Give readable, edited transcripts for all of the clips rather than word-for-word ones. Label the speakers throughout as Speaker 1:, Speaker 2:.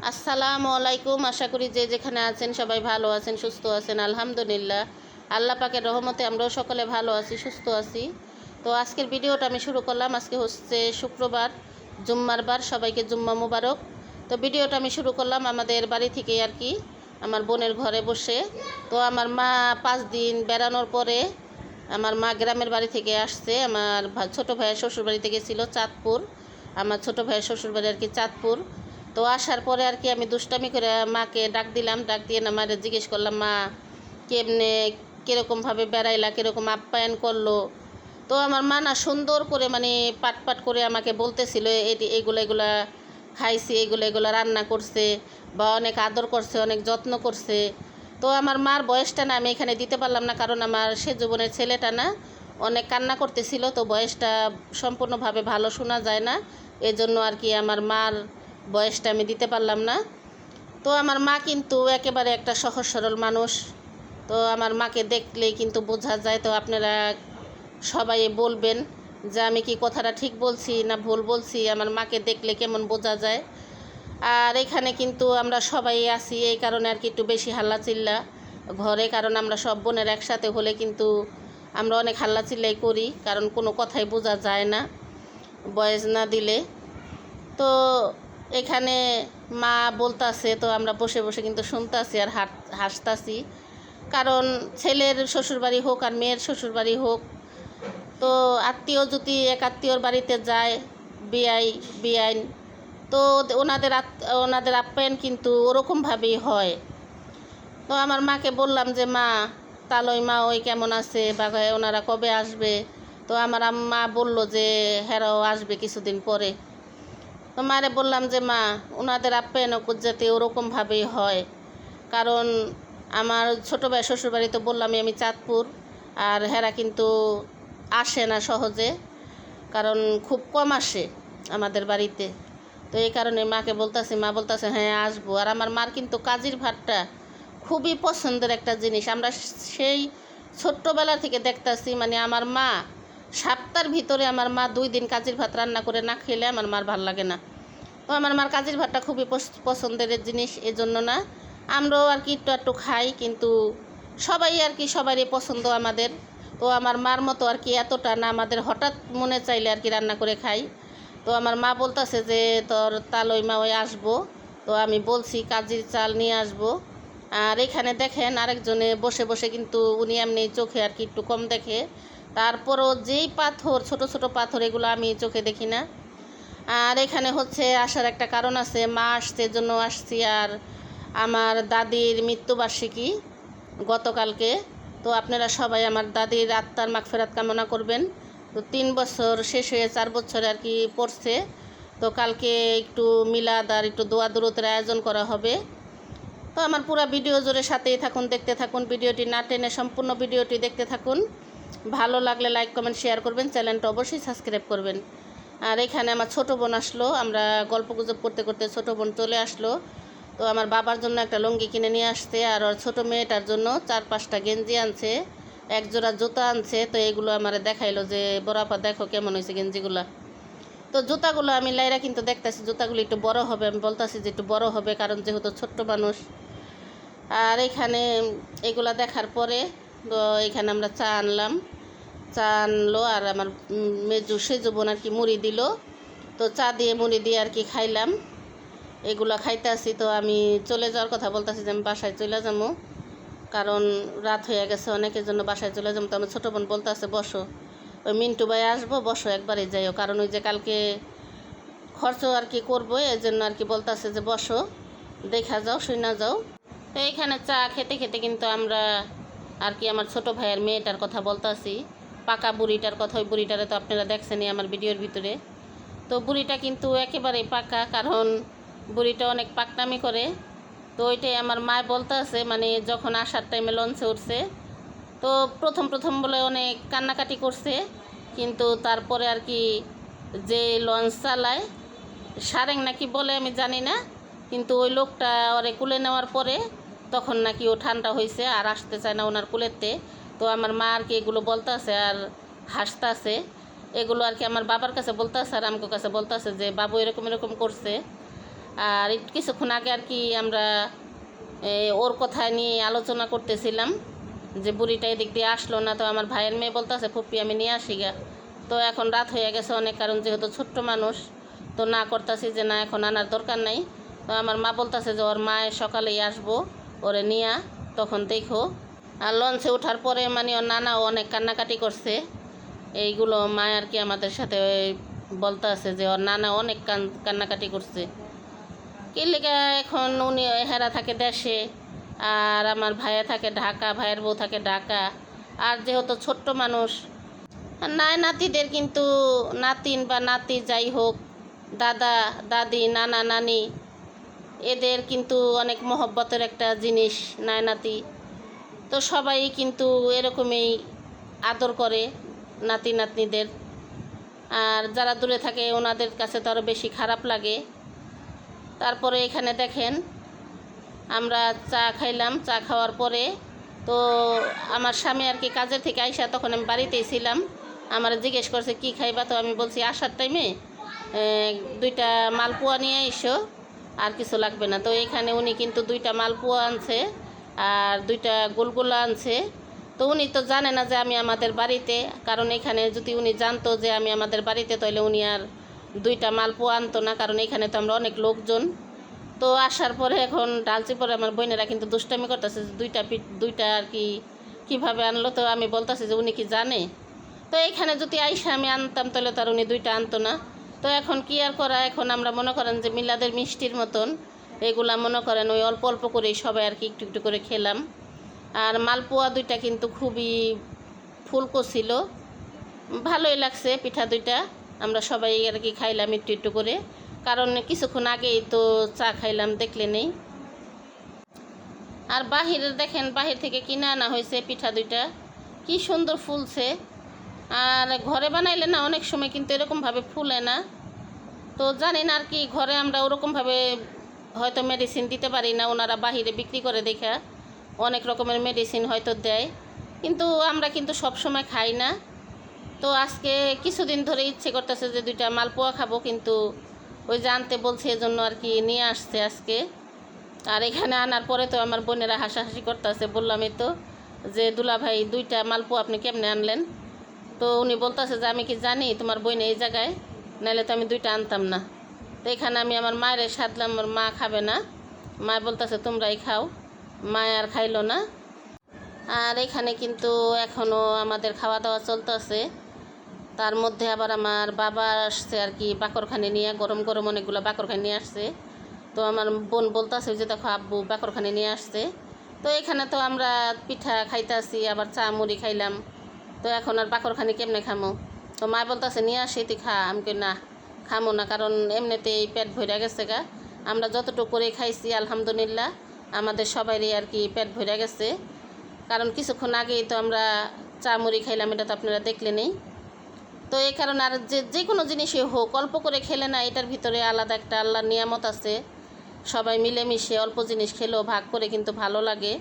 Speaker 1: আসসালামু আলাইকুম। আশা করি যে যেখানে আছেন সবাই ভালো আছেন, সুস্থ আছেন। আলহামদুলিল্লাহ, আল্লাহ পাকের রহমতে আমরাও সকলে ভালো আছি, সুস্থ আছি। তো আজকের ভিডিওটা আমি শুরু করলাম। আজকে হচ্ছে শুক্রবার, জুম্মার বার। সবাইকে জুম্মা মুবারক। তো ভিডিওটা আমি শুরু করলাম আমাদের বাড়ি থেকে আর কি, আমার বোনের ঘরে বসে। তো আমার মা 5 দিন বেড়ানোর পরে আমার মা গ্রামের বাড়ি থেকে আসছে। আমার ছোটো ভাইয়ের শ্বশুর বাড়িতে গেছিলো চাঁদপুর। আমার ছোটো ভাইয়ের শ্বশুর বাড়ি আর কি চাঁদপুর। তো আসার পরে আর কি আমি দুষ্টামি করে মাকে ডাক দিলাম। ডাক দিয়ে না মারে জিজ্ঞেস করলাম, মা কেমনে কীরকমভাবে বেড়াইলা, কীরকম আপ্যায়ন করলো। তো আমার মা না সুন্দর করে মানে পাট পাট করে আমাকে বলতেছিল এগুলা খাইছি, এগুলা রান্না করছে, বা অনেক আদর করছে, অনেক যত্ন করছে। তো আমার মার বয়সটা না আমি এখানে দিতে পারলাম না, কারণ আমার সে জীবনের ছেলেটা না অনেক কান্না করতেছিল। তো বয়সটা সম্পূর্ণভাবে ভালো শোনা যায় না, এজন্য আর কি আমার মার বয়সটা আমি দিতে পারলাম না। তো আমার মা কিন্তু একেবারে একটা সহজ সরল মানুষ। তো আমার মাকে দেখলেই কিন্তু বোঝা যায়। তো আপনারা সবাই বলবেন যে আমি কি কথাটা ঠিক বলছি না ভুল বলছি, আমার মাকে দেখলে কেমন বোঝা যায়। আর এখানে কিন্তু আমরা সবাই আছি, এই কারণে আর কি একটু বেশি হাল্লা চিল্লা ঘরে, কারণ আমরা সব বোনের একসাথে হলে কিন্তু আমরা অনেক হাল্লা চিল্লাই করি, কারণ কোনো কথাই বোঝা যায় না ভয়েস না দিলে। তো এখানে মা বলতাছে, তো আমরা বসে বসে কিন্তু শুনতাছি আর হাসতাছি। কারণ ছেলের শ্বশুরবাড়ি হোক আর মেয়ের শ্বশুরবাড়ি হোক, তো আত্মীয় যদি এক আত্মীয়র বাড়িতে যায়, বিআইন, তো ওনাদের আপ্যায়ন কিন্তু ওরকমভাবেই হয়। তো আমার মাকে বললাম যে মা তালই মা ওই কেমন আছে, বা ওনারা কবে আসবে। তো আমার মা বলল যে হেরাও আসবে কিছুদিন পরে। তো মারে বললাম যে মা ওনাদের আপ্যায়ন যাতে ওরকমভাবেই হয়, কারণ আমার ছোটো ভাই শ্বশুরবাড়ি তো বললামই আমি চাঁদপুর, আর হেরা কিন্তু আসে না সহজে, কারণ খুব কম আসে আমাদের বাড়িতে। তো এই কারণে মাকে বলতেছি, মা বলতেছে হ্যাঁ আসবো। আর আমার মার কিন্তু কাজির ভাতটা খুবই পছন্দের একটা জিনিস। আমরা সেই ছোট্টবেলা থেকে দেখতেছি, মানে আমার মা সপ্তাহের ভিতরে আমার মা 2 দিন কাজির ভাত রান্না করে না খেলে আমার মার ভাল লাগে না। তো আমার মার কাজির ভাতটা খুবই পছন্দের জিনিস, এজন্য না আমরাও আর কি একটু খাই, কিন্তু সবাই আর কি সবারই পছন্দ আমাদের। তো আমার মার মতো আর কি এতটা না, আমাদের হঠাৎ মনে চাইলে আর কি রান্না করে খাই। তো আমার মা বলতেছে যে তোর তালই মা ওই আসবো। তো আমি বলছি কাজির চাল নিয়ে আসবো। আর এখানে দেখেন আরেকজনে বসে বসে কিন্তু উনি এমনি চোখে আর কি একটু কম দেখে, তারপরও যেই পাথর ছোট ছোট পাথর এগুলো আমি চোখে দেখি না। আর এখানে হচ্ছে আসার একটা কারণ আছে, মা আসতে জন্য আসছি। আর আমার দাদির মৃত্যুবার্ষিকী গতকালকে। তো আপনারা সবাই আমার দাদির আত্মার মাগফিরাত কামনা করবেন। তো 3 বছর শেষ হয়ে 4 বছর আর কি পড়ছে। তো কালকে একটু মিলাদ আর একটু দোয়া দুরুতের আয়োজন করা হবে। তো আমার পুরো ভিডিও জুড়ে সাথেই থাকুন, দেখতে থাকুন, ভিডিওটি না টেনে সম্পূর্ণ ভিডিওটি দেখতে থাকুন। ভালো লাগলে লাইক কমেন্ট শেয়ার করবেন, চ্যানেলটা অবশ্যই সাবস্ক্রাইব করবেন। আর এখানে আমার ছোটো বোন আসলো, আমরা গল্পগুজব করতে করতে ছোটো বোন চলে আসলো। তো আমার বাবার জন্য একটা লুঙ্গি কিনে নিয়ে আসছে, আর ওর ছোটো মেয়েটার জন্য 4-5টা গেঞ্জি আনছে, 1 জোড়া জুতা আনছে। তো এগুলো আমার দেখাইলো যে বড়াপা দেখো কেমন হয়েছে গেঞ্জিগুলো। তো জুতাগুলো আমি লাইরা কিন্তু দেখতেছি জুতাগুলো একটু বড় হবে, আমি বলতেছি যে একটু বড় হবে, কারণ যেহেতু ছোট্ট মানুষ। আর এখানে এগুলা দেখার পরে তো এখানে আমরা চা আনলাম, চা আনলো। আর আমার সেজু বোন আর কি মুড়ি দিল। তো চা দিয়ে মুড়ি দিয়ে আর কি খাইলাম, এগুলা খাইতে আসি। তো আমি চলে যাওয়ার কথা বলতেছি যে আমি বাসায় চলে যাবো, কারণ রাত হয়ে গেছে অনেকের জন্য বাসায় চলে যাবো। তো আমার ছোটো বোন বলতে আছে বসো, ওই মিন্টু ভাই আসবো, বসো একবারে যাইও, কারণ ওই যে কালকে খরচ আর কি করবো, এই জন্য আর কি বলতে আছে যে বসো, দেখা যাও, শুনে যাও। তো এখানে চা খেতে খেতে কিন্তু আমরা আর কি আমার ছোটো ভাইয়ের মেয়েটার কথা বলতেছি, পাকা বুড়িটার কথা। ওই বুড়িটারে তো আপনারা দেখছেনই আমার ভিডিওর ভিতরে। তো বুড়িটা কিন্তু একেবারেই পাকা, কারণ বুড়িটা অনেক পাকনামি করে। তো ওইটাই আমার মা বলতে আছে, মানে যখন আসার টাইমে লঞ্চে উঠছে, তো প্রথম বলে অনেক কান্নাকাটি করছে, কিন্তু তারপরে আর কি যে লঞ্চ চালায় সারেং নাকি বলে আমি জানি না, কিন্তু ওই লোকটা ওরে কুলে নেওয়ার পরে তখন নাকি ও ঠান্ডা হয়েছে আর আসতে চায় না ওনার কুলেতে। তো আমার মা আর কি এগুলো বলতে আছে আর হাসতে আছে, এগুলো আর কি আমার বাবার কাছে বলতে আছে আর আমার কাছে বলতে আছে যে বাবু এরকম এরকম করছে। আর কিছুক্ষণ আগে আর কি আমরা ওর কথা নিয়ে আলোচনা করতেছিলাম যে বুড়িটা এদিক দিয়ে আসলো না। তো আমার ভাইয়ের মেয়ে বলতেছে ফুপি আমি নিয়ে আসি গা। তো এখন রাত হয়ে গেছে অনেক, কারণ যেহেতু ছোট্ট মানুষ তো না করতেছি যে না এখন আনার দরকার নাই। তো আমার মা বলতেছে যে ওর মায়ের সকালেই আসবো, ওরে নিয়া তখন দেখো। আর লঞ্চে ওঠার পরে মানে ওর নানাও অনেক কান্নাকাটি করছে। এইগুলো মা আর কি আমাদের সাথে বলতে আছে যে ওর নানা অনেক কান্নাকাটি করছে। কি লেগে এখন উনি হেরা থাকে দেশে, আর আমার ভাইয়া থাকে ঢাকা, ভাইয়ের বউ থাকে ঢাকা। আর যেহেতু ছোট্ট মানুষ, নাই নাতিদের কিন্তু নাতিন বা নাতি যাই হোক, দাদা দাদি নানা নানি, এদের কিন্তু অনেক মহব্বতের একটা জিনিস নাই নাতি। তো সবাই কিন্তু এরকমই আদর করে নাতি নাতনিদের। আর যারা দূরে থাকে ওনাদের কাছে তো আরও বেশি খারাপ লাগে। তারপরে এখানে দেখেন আমরা চা খাইলাম। চা খাওয়ার পরে তো আমার স্বামী আর কি কাজের থেকে আইসা, তখন আমি বাড়িতেই ছিলাম, আমার জিজ্ঞেস করছে কি খাইবা। তো আমি বলছি আসার টাইমে 2টা মালপোয়া নিয়ে এসো, আর কিছু লাগবে না। তো এখানে উনি কিন্তু 2টা মালপোয়া আনছে আর 2টা গোলগোলা আনছে। তো উনি তো জানে না যে আমি আমাদের বাড়িতে, কারণ এখানে যদি উনি জানতো যে আমি আমাদের বাড়িতে তাহলে উনি আর 2টা মালপোয়া আনতো না, কারণ এখানে তো আমরা অনেক লোকজন। তো আসার পরে এখন ডালচি পরে আমার বোনেরা কিন্তু দুষ্টামি করতেছে যে 2টা আর কি কীভাবে আনলো। তো আমি বলতেছি যে উনি কি জানে। তো এইখানে যদি আইসা আমি আনতাম তাহলে তার উনি 2টা আনতো না। তো এখন কি আর করা, এখন আমরা মনে করেন যে মিলাদের মিষ্টির মতন এগুলা মনে করেন ওই অল্প অল্প করেই সবাই আর কি একটু একটু করে খেলাম। আর মালপোয়া 2টা কিন্তু খুবই ফুলকো ছিল, ভালোই লাগছে পিঠা 2টা। আমরা সবাই আর কি খাইলাম একটু একটু করে, কারণ কিছুক্ষণ আগেই তো চা খাইলাম দেখলে নেই। আর বাহিরে দেখেন বাহির থেকে কিনে আনা হয়েছে পিঠা 2টা, কি সুন্দর ফুলছে। আর ঘরে বানাইলে না অনেক সময় কিন্তু এরকমভাবে ফুলে না। তো জানি না আর কি, ঘরে আমরা ওরকমভাবে হয়তো মেডিসিন দিতে পারি না, ওনারা বাহিরে বিক্রি করে দেখা অনেক রকমের মেডিসিন হয়তো দেয়, কিন্তু আমরা কিন্তু সব সময় খাই না। তো আজকে কিছুদিন ধরে ইচ্ছে করতেছে যে 2টা মালপোয়া খাবো, কিন্তু ওই যে আনতে বলছে এজন্য আর কি নিয়ে আসছে আজকে। আর এখানে আনার পরে তো আমার বোনেরা হাসাহাসি করতেছে, বললামই তো যে দুলা ভাই 2টা মালপোয়া আপনি কেমনে আনলেন। তো উনি বলতেছে যে আমি কি জানি তোমার বোন এই জায়গায়, নাহলে তো আমি 2টা আনতাম না। তো এখানে আমি আমার মায়ের সাধলাম, আমার মা খাবে না, মা বলতেছে তোমরাই খাও, মা আর খাইলো না। আর এখানে কিন্তু এখনও আমাদের খাওয়া দাওয়া চলতেছে। তার মধ্যে আবার আমার বাবা আসছে আর কি বাকরখানি নিয়ে, গরম গরম অনেকগুলো বাকরখানি নিয়ে আসছে। তো আমার বোন বলতেছে যে দেখো আব্বু বাকরখানি নিয়ে আসছে। তো এখানে তো আমরা পিঠা খাইতেছি, আবার চা মুড়ি খাইলাম। তো এখন আর বাকরখানি কেমনে খামো। তো মা বলতেছে নিয়ে আসি তুই খা। আমি কই না খামো না, কারণ এমনিতেই পেট ভরে গেছে গা। আমরা যতটুকু করে খাইছি আলহামদুলিল্লাহ আমাদের সবারই আর কি পেট ভরে গেছে, কারণ কিছুক্ষণ আগেই তো আমরা চা মুড়ি খাইলাম, এটা তো আপনারা দেখলেনই। তো এই কারণে আর যে কোনো জিনিসই হোক অল্প করে খেলে না, এটার ভিতরে আলাদা একটা আল্লাহর নিয়ামত আছে। সবাই মিলেমিশে অল্প জিনিস খেলেও ভাগ করে কিন্তু ভালো লাগে।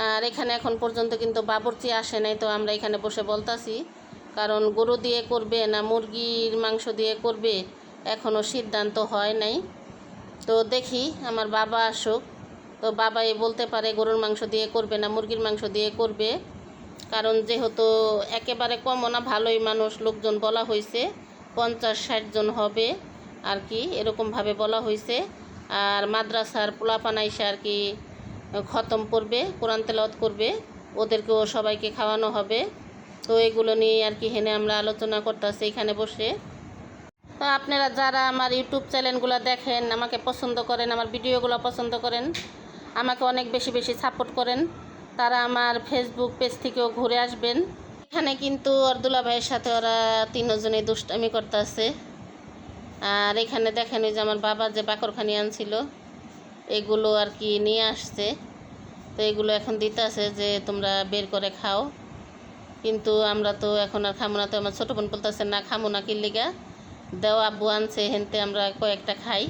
Speaker 1: আর এখানে এখন পর্যন্ত কিন্তু বাবুর্চি আসে নাই। তো আমরা এখানে বসে বলতাছি, কারণ গরু দিয়ে করবে না মুরগির মাংস দিয়ে করবে এখনও সিদ্ধান্ত হয় নাই। তো দেখি আমার বাবা আসুক, তো বাবাই বলতে পারে গরুর মাংস দিয়ে করবে না মুরগির মাংস দিয়ে করবে। কারণ যেহেতু একেবারে কমও না, ভালোই মানুষ লোকজন বলা হয়েছে, 50-60 জন হবে আর কি এরকমভাবে বলা হয়েছে। আর মাদ্রাসার পোলাপান আইসা আর কি খতম করবে, কোরআন তেলাওয়াত করবে, ওদেরকেও সবাইকে খাওয়ানো হবে। তো এগুলো নিয়ে আর কি হেনে আমরা আলোচনা করতেছি এখানে বসে। তো আপনারা যারা আমার ইউটিউব চ্যানেলগুলো দেখেন, আমাকে পছন্দ করেন, আমার ভিডিওগুলো পছন্দ করেন, আমাকে অনেক বেশি বেশি সাপোর্ট করেন, তারা আমার ফেসবুক পেজ থেকেও ঘুরে আসবেন। এখানে কিন্তু দুলা ভাইয়ের সাথে ওরা 3 জনেই দুষ্টামি করতেছে। আর এখানে দেখেন ওই যে আমার বাবা যে বাকরখানি আনছিল এগুলো আর কি নিয়ে আসছে। তো এগুলো এখন দিতে আছে যে তোমরা বের করে খাও, কিন্তু আমরা তো এখন আর খামো না। তো আমার ছোটো বোন বলতেছে না খামো না, কি লিগা দেওয়া আব্বু আনছে হেনতে আমরা কয়েকটা খাই।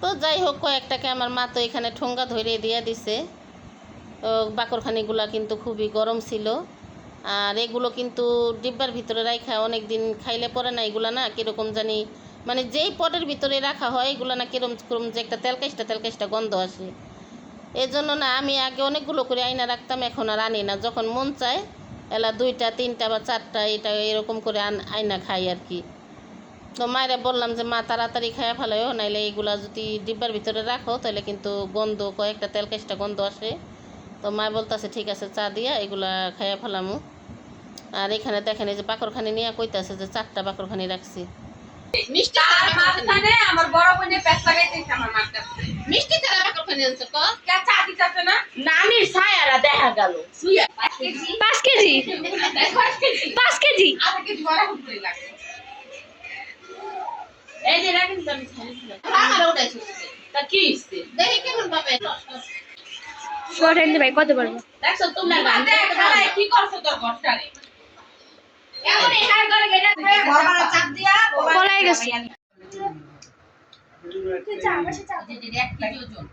Speaker 1: তো যাই হোক কয়েকটাকে আমার মা তো এখানে ঠোঙ্গা ধরে দিয়ে দিছে। তো বাকরখানিগুলো কিন্তু খুবই গরম ছিল। আর এগুলো কিন্তু ডিব্বার ভিতরে রাখা অনেক দিন খাইলে পরে না, এগুলো না কীরকম জানি মানে যেই পটের ভিতরে রাখা হয় এগুলো না কিরম কিরম যে একটা তেলকাইষ্টা গন্ধ আসে। এই জন্য না আমি আগে অনেকগুলো করে আয়না রাখতাম, এখন আর আনি না। যখন মন চায় এলা 2টা 3টা বা 4টা এটা এরকম করে আয়না খাই আর কি। তো মায়েরা বললাম যে মা তাড়াতাড়ি খাইয়া ফেলাইও, নাইলে এইগুলা যদি ডিব্বার ভিতরে রাখো তাহলে কিন্তু গন্ধ কয়েকটা তেলকাইষ্টা গন্ধ আসে। তো মা বলতেছে ঠিক আছে চা দিয়া এগুলা খাইয়া ফেলামু। আর এখানে দেখেন এই যে বাকরখানি নিয়ে কইতাছে যে 4টা বাকরখানি রাখছি।
Speaker 2: মিষ্টি মাঝখানে আমার বড় বোনের প্যাচ লাগাইতেছে আমার মার কাছে।
Speaker 1: মিষ্টি ছাড়া বাকরখানি আনছে ক
Speaker 2: কে চা দিতেছে না?
Speaker 3: নানির ছায়ারা দেখা গেল। 5 কেজি 5 কেজি
Speaker 2: আধা কেজি বড় হুটুরি লাগে।
Speaker 3: এই যে রাখেন তো আমি ছাড়িয়েছিলাম।
Speaker 1: আমার উঠাইছিস
Speaker 3: তা কি হইছে?
Speaker 1: দেখি কেমন পাবে।
Speaker 3: শর্ট ভাই কত পারবো?
Speaker 1: দেখছো তোমরা গান
Speaker 2: খালাই কি করছো তোর ঘরটারে? এমন এখানে করে গেটা বড় চাপ দিয়া
Speaker 3: পলাই গেছে।
Speaker 2: চা বসে চা দিদি 1 কেজি ওজন।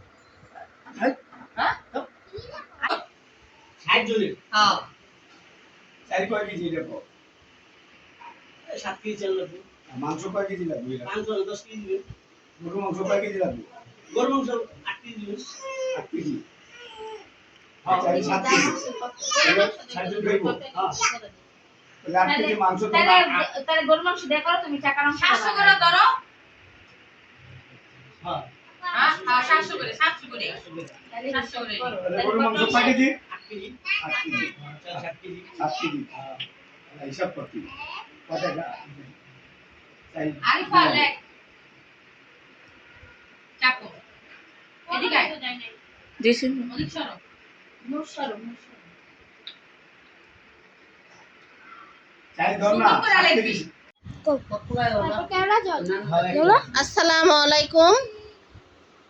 Speaker 2: হ্যাঁ?
Speaker 4: 60 জনের
Speaker 2: হ্যাঁ।
Speaker 4: 4 কয় কেজি দেবো
Speaker 5: 7 কেজি চাল লাগবে।
Speaker 4: মাংস কয় কেজি লাগবে এটা
Speaker 5: মাংস 10 কেজি দিবেন।
Speaker 4: গরু মাংস কয় কেজি লাগবে
Speaker 5: গরু মাংস 8 কেজি দিবেন।
Speaker 4: 8 কেজি হ্যাঁ 7 কেজি 60 জন খাইবো তাহলে 8 কেজি মাংস তো
Speaker 3: তাহলে গরু মাংস দিয়ে করো তুমি টাকার অংশ
Speaker 2: 700 করে ধরো।
Speaker 5: হ্যাঁ
Speaker 2: হ্যাঁ 700 করে 700 করে 700 করে।
Speaker 4: তাহলে গরু মাংস কয় KG
Speaker 5: 8 KG
Speaker 4: 8 KG
Speaker 5: 7 KG
Speaker 4: 7 KG হিসাব করতে কত টাকা
Speaker 2: আরিফা লেখ চাকু এদিকে আয়।
Speaker 3: দিছি
Speaker 2: ওদিক সরো।
Speaker 4: চাই ধর না 7 কেজি
Speaker 1: আসসালামু আলাইকুম।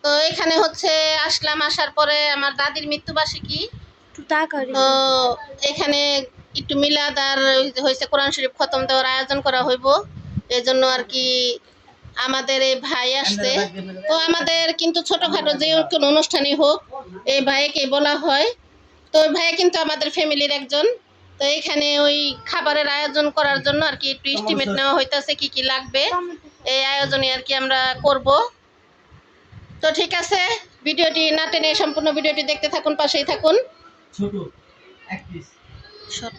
Speaker 1: তো এখানে হচ্ছে আসলাম, আসার পরে আমার দাদির মৃত্যুবার্ষিকী। তো এখানে একটু মিলাদ আর হয়েছে কোরআন শরীফ খতম দেওয়ার আয়োজন করা হইব, এই জন্য আর কি আমাদের এই ভাই আসছে। তো আমাদের কিন্তু ছোটখাটো যে কোনো অনুষ্ঠানই হোক এই ভাইকে বলা হয়। তো ওই ভাই কিন্তু আমাদের ফ্যামিলির একজন। তো এখানে ওই খাবারের আয়োজন করার জন্য আর কি একটু এস্টিমেট নেওয়া হইতাছে কি কি লাগবে, এই আয়োজনে আর কি আমরা করব। তো ঠিক আছে, ভিডিওটি না টেনে সম্পূর্ণ ভিডিওটি দেখতে থাকুন, পাশেই থাকুন।
Speaker 5: ছোট 1 পিস
Speaker 1: সব